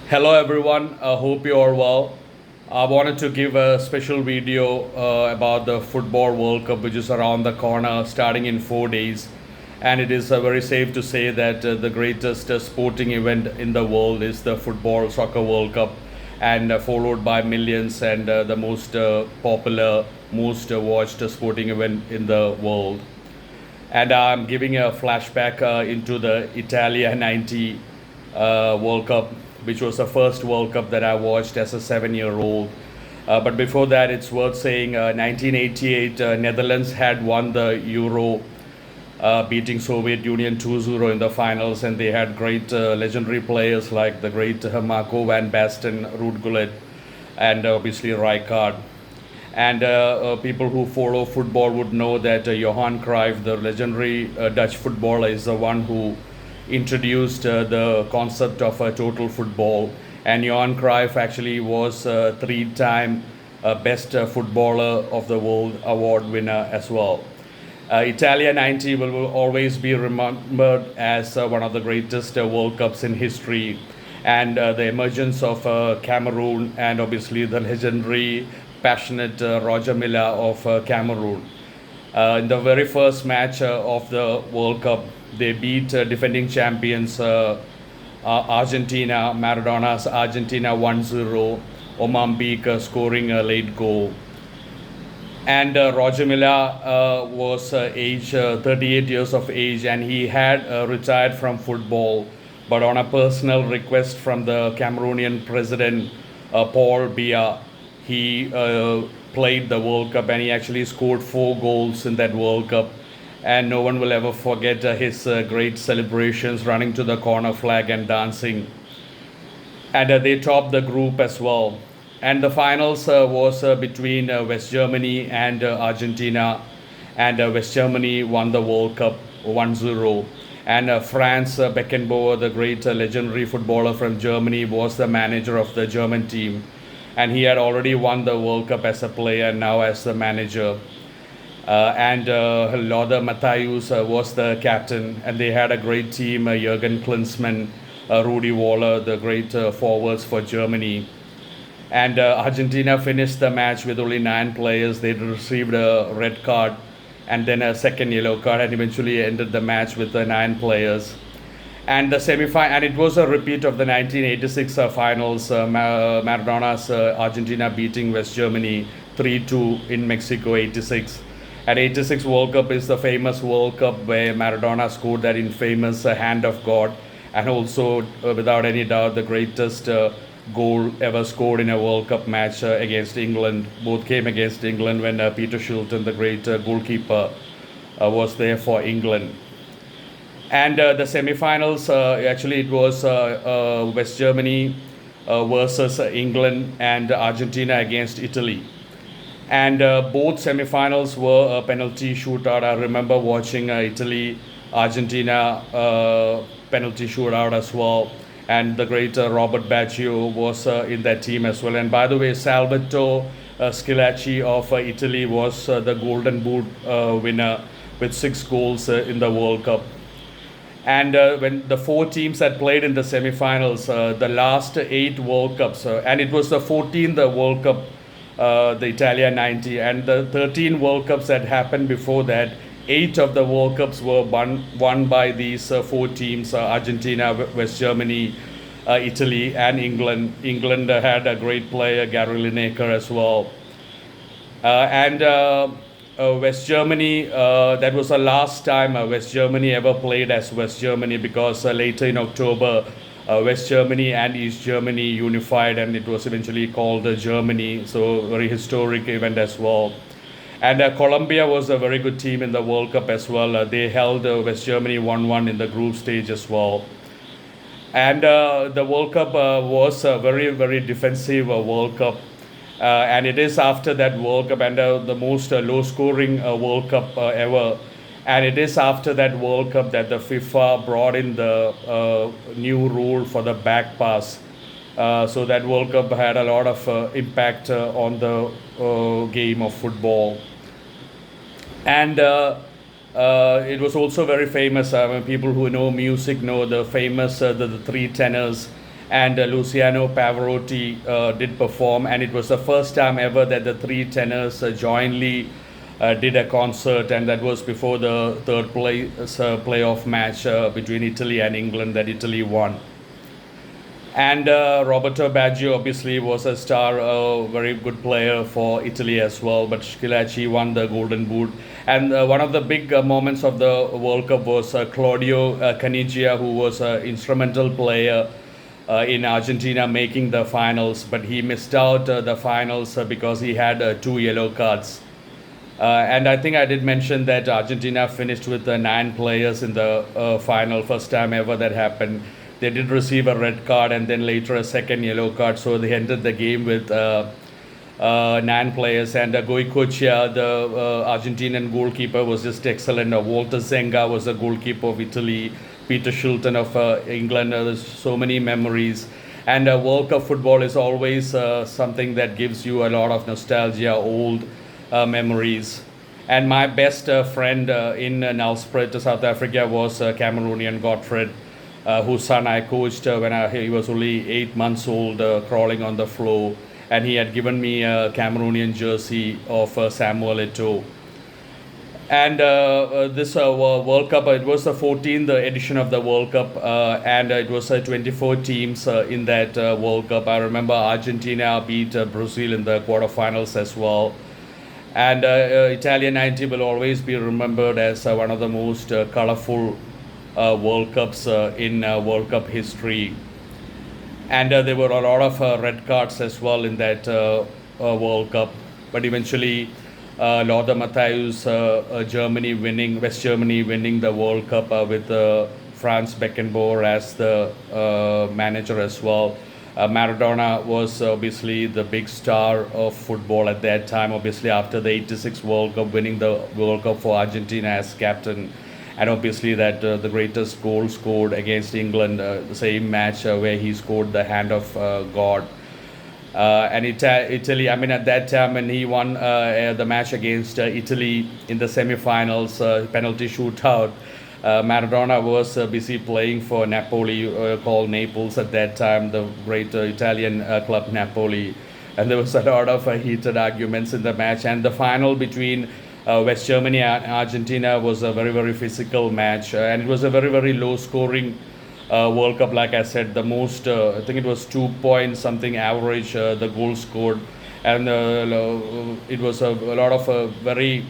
Hello everyone, I hope you are well. I wanted to give a special video about the Football World Cup, which is around the corner starting in 4 days. And it is very safe to say that the greatest sporting event in the world is the Football Soccer World Cup, and followed by millions, and the most popular, most watched sporting event in the world. And I'm giving a flashback into the Italia 90 World Cup, which was the first World Cup that I watched as a 7-year-old. But before that, it's worth saying 1988, Netherlands had won the Euro, beating Soviet Union 2-0 in the finals, and they had great legendary players like the great Marco van Basten, Ruud Gullit, and obviously Rijkaard. And people who follow football would know that Johan Cruyff, the legendary Dutch footballer, is the one who introduced the concept of total football. And Johan Cruyff actually was a three-time best footballer of the world award winner as well. Italia 90 will always be remembered as one of the greatest World Cups in history. And the emergence of Cameroon, and obviously the legendary, passionate Roger Milla of Cameroon. In the very first match of the World Cup, they beat defending champions Argentina, Maradona's Argentina 1-0, Omambik scoring a late goal. And Roger Milla was age 38 years of age, and he had retired from football, but on a personal request from the Cameroonian president Paul Biya, he played the World Cup, and he actually scored 4 goals in that World Cup. And no one will ever forget his great celebrations, running to the corner flag and dancing. And they topped the group as well. And the finals was between West Germany and Argentina, and West Germany won the World Cup 1-0. And Franz Beckenbauer, the great legendary footballer from Germany, was the manager of the German team, and he had already won the World Cup as a player and now as the manager. And Lothar Matthäus was the captain, and they had a great team: Jürgen Klinsmann, Rudi Völler, the great forwards for Germany. And Argentina finished the match with only 9 players. They received a red card and then a second yellow card, and eventually ended the match with the 9 players. And the semi-final, and it was a repeat of the 1986 finals. Maradona's Argentina beating West Germany 3-2 in Mexico 86. And 86 World Cup is the famous World Cup where Maradona scored that infamous hand of God, and also without any doubt the greatest goal ever scored in a World Cup match against England. Both came against England when Peter Shilton, the great goalkeeper, was there for England. And the semi-finals, actually it was West Germany versus England, and Argentina against Italy. And both semi-finals were a penalty shootout. I remember watching Italy Argentina penalty shootout as well. And the great Robert Baggio was in that team as well. And by the way, Salvatore Schillaci of Italy was the Golden Boot winner with 6 goals in the World Cup. And when the 4 teams had played in the semi-finals, the last 8 World Cups, and it was the 14th World Cup, the Italia 90, and the 13 World Cups that happened before that, 8 of the World Cups were won by these 4 teams: Argentina, West Germany, Italy, and England. England had a great player, Gary Lineker, as well. And West Germany, that was the last time West Germany ever played as West Germany, because later in October, West Germany and East Germany unified, and it was eventually called Germany. So, very historic event as well. And Colombia was a very good team in the World Cup as well. They held West Germany 1-1 in the group stage as well. And the World Cup was a very, very defensive World Cup. And it is after that World Cup, and the most low-scoring World Cup ever. And it is after that World Cup that the FIFA brought in the new rule for the back pass. So that World Cup had a lot of impact on the game of football. And it was also very famous. People who know music know the famous the 3 tenors, and Luciano Pavarotti did perform, and it was the first time ever that the three tenors jointly did a concert, and that was before the third playoff match between Italy and England that Italy won. And Roberto Baggio obviously was a star, a very good player for Italy as well. But Schilacci won the Golden Boot. And one of the big moments of the World Cup was Claudio Caniggia, who was an instrumental player in Argentina making the finals. But he missed out the finals because he had two yellow cards. And I think I did mention that Argentina finished with 9 players in the final, first time ever that happened. They did receive a red card and then later a second yellow card, so they ended the game with 9 players. And Goicoechea, the Argentinian goalkeeper, was just excellent. Walter Zenga was the goalkeeper of Italy. Peter Shilton of England. There's so many memories. And World Cup football is always something that gives you a lot of nostalgia, old memories. And my best friend in Nelspruit, South Africa, was Cameroonian Godfred, whose son I coached when he was only 8 months old, crawling on the floor. And he had given me a Cameroonian jersey of Samuel Eto'o. And this World Cup, it was the 14th edition of the World Cup, and it was 24 teams in that World Cup. I remember Argentina beat Brazil in the quarterfinals as well. And Italia 90 will always be remembered as one of the most colorful World Cups in World Cup history. And there were a lot of red cards as well in that World Cup. But eventually, Lothar Matthäus, West Germany winning the World Cup with Franz Beckenbauer as the manager as well. Maradona was obviously the big star of football at that time, obviously after the 86 World Cup, winning the World Cup for Argentina as captain. And obviously that the greatest goal scored against England, the same match where he scored the hand of God. And Italy, I mean, at that time when he won the match against Italy in the semi-finals, penalty shootout, Maradona was busy playing for Napoli, called Naples at that time, the great Italian club Napoli. And there was a lot of heated arguments in the match. And the final between West Germany and Argentina was a very, very physical match. And it was a very, very low scoring World Cup. Like I said, the most, I think it was 2 point something average, the goal scored. And it was a lot of very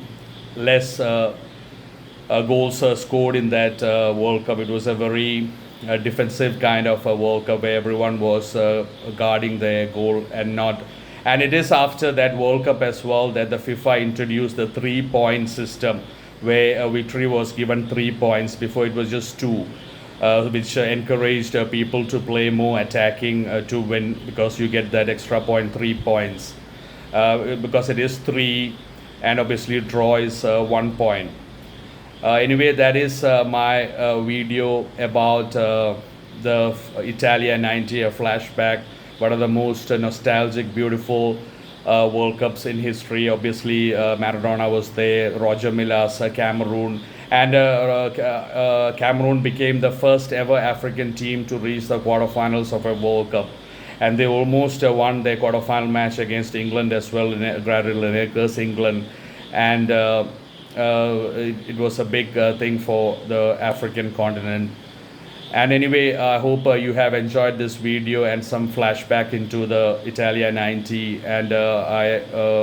less goals scored in that World Cup. It was a very defensive kind of a World Cup where everyone was guarding their goal and not. And it is after that World Cup as well that the FIFA introduced the 3-point system, where a victory was given 3 points. Before it was just 2, which encouraged people to play more attacking to win, because you get that extra point, 3 points, because it is 3, and obviously draw is 1 point. Anyway, that is my video about the Italia 90, a flashback, one of the most nostalgic, beautiful World Cups in history. Obviously, Maradona was there, Roger Mila's Cameroon, and Cameroon became the first ever African team to reach the quarterfinals of a World Cup. And they almost won their quarterfinal match against England as well, in Lineker's England. And it was a big thing for the African continent. And anyway, I hope you have enjoyed this video and some flashback into the Italia 90. And I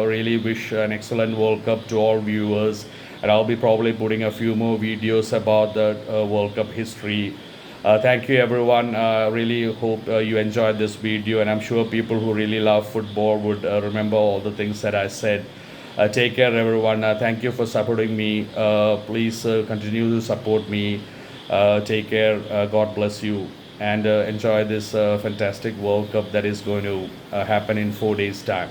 really wish an excellent World Cup to all viewers. And I'll be probably putting a few more videos about the World Cup history. Thank you, everyone. Really hope you enjoyed this video. And I'm sure people who really love football would remember all the things that I said. Take care, everyone. Thank you for supporting me. Please continue to support me. Take care. God bless you. And enjoy this fantastic World Cup that is going to happen in 4 days' time.